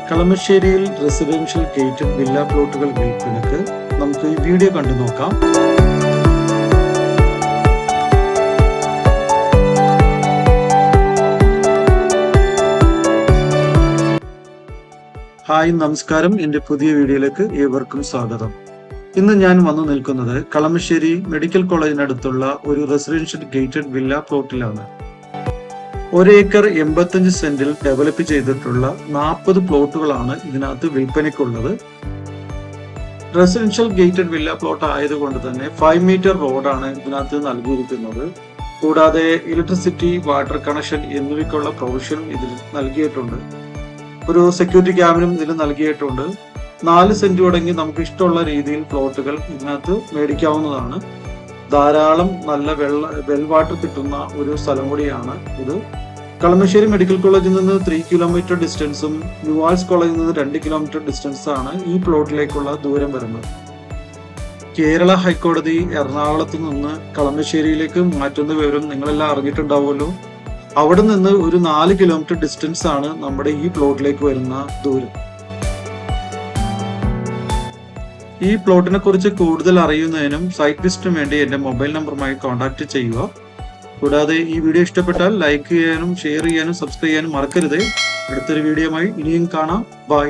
കളമശ്ശേരിയിൽ residential gated villa പ്ലോട്ടുകൾ വിൽപ്പനക്ക് നമുക്ക് ഈ വീഡിയോ കണ്ടു നോക്കാം. ഹായ്, നമസ്കാരം. എൻ്റെ പുതിയ വീഡിയോയിലേക്ക് ഏവർക്കും സ്വാഗതം. ഇന്ന് ഞാൻ വന്നു നിൽക്കുന്നത് കളമശ്ശേരി മെഡിക്കൽ കോളേജിനടുത്തുള്ള ഒരു റെസിഡൻഷ്യൽ ഗേറ്റഡ് വില്ല പ്ലോട്ടിലാണ്. 1 ഏക്കർ 85 സെന്റിൽ ഡെവലപ്പ് ചെയ്തിട്ടുള്ള 40 പ്ലോട്ടുകളാണ് ഇതിനകത്ത് വിൽപ്പനയ്ക്കുള്ളത്. റെസിഡൻഷ്യൽ ഗേറ്റഡ് വില്ല പ്ലോട്ട് ആയതുകൊണ്ട് തന്നെ 5 മീറ്റർ റോഡാണ് ഇതിനകത്ത് നൽകിയിരിക്കുന്നത്. കൂടാതെ ഇലക്ട്രിസിറ്റി, വാട്ടർ കണക്ഷൻ എന്നിവയ്ക്കുള്ള പ്രൊവിഷനും ഇതിൽ നൽകിയിട്ടുണ്ട്. ഒരു സെക്യൂരിറ്റി ക്യാമറയും ഇതിൽ നൽകിയിട്ടുണ്ട്. 4 സെന്റ് തുടങ്ങി നമുക്ക് ഇഷ്ടമുള്ള രീതിയിൽ പ്ലോട്ടുകൾ ഇതിനകത്ത് മേടിക്കാവുന്നതാണ്. ധാരാളം നല്ല വെൽ വാട്ടർ കിട്ടുന്ന ഒരു സ്ഥലം കൂടിയാണ് ഇത്. കളമശ്ശേരി മെഡിക്കൽ കോളേജിൽ നിന്ന് 3 കിലോമീറ്റർ ഡിസ്റ്റൻസും ന്യൂവാൾസ് കോളേജിൽ നിന്ന് 2 കിലോമീറ്റർ ഡിസ്റ്റൻസ് ആണ് ഈ പ്ലോട്ടിലേക്കുള്ള ദൂരം വരുന്നത്. കേരള ഹൈക്കോടതി എറണാകുളത്ത് നിന്ന് കളമശ്ശേരിയിലേക്ക് മാറ്റുന്ന വിവരം നിങ്ങളെല്ലാം അറിഞ്ഞിട്ടുണ്ടാവുമല്ലോ. അവിടെ നിന്ന് ഒരു 4 കിലോമീറ്റർ ഡിസ്റ്റൻസ് ആണ് നമ്മുടെ ഈ പ്ലോട്ടിലേക്ക് വരുന്ന ദൂരം. ഈ പ്ലോട്ടിനെ കുറിച്ച് കൂടുതൽ അറിയുന്നതിനും സൈറ്റ് വിസിറ്റിനും വേണ്ടി എൻ്റെ മൊബൈൽ നമ്പറുമായി കോൺടാക്ട് ചെയ്യുക. കൂടാതെ ഈ വീഡിയോ ഇഷ്ടപ്പെട്ടാൽ ലൈക്ക് ചെയ്യാനും ഷെയർ ചെയ്യാനും സബ്സ്ക്രൈബ് ചെയ്യാനും മറക്കരുത്. അടുത്തൊരു വീഡിയോയുമായി ഇനിയും കാണാം. ബൈ.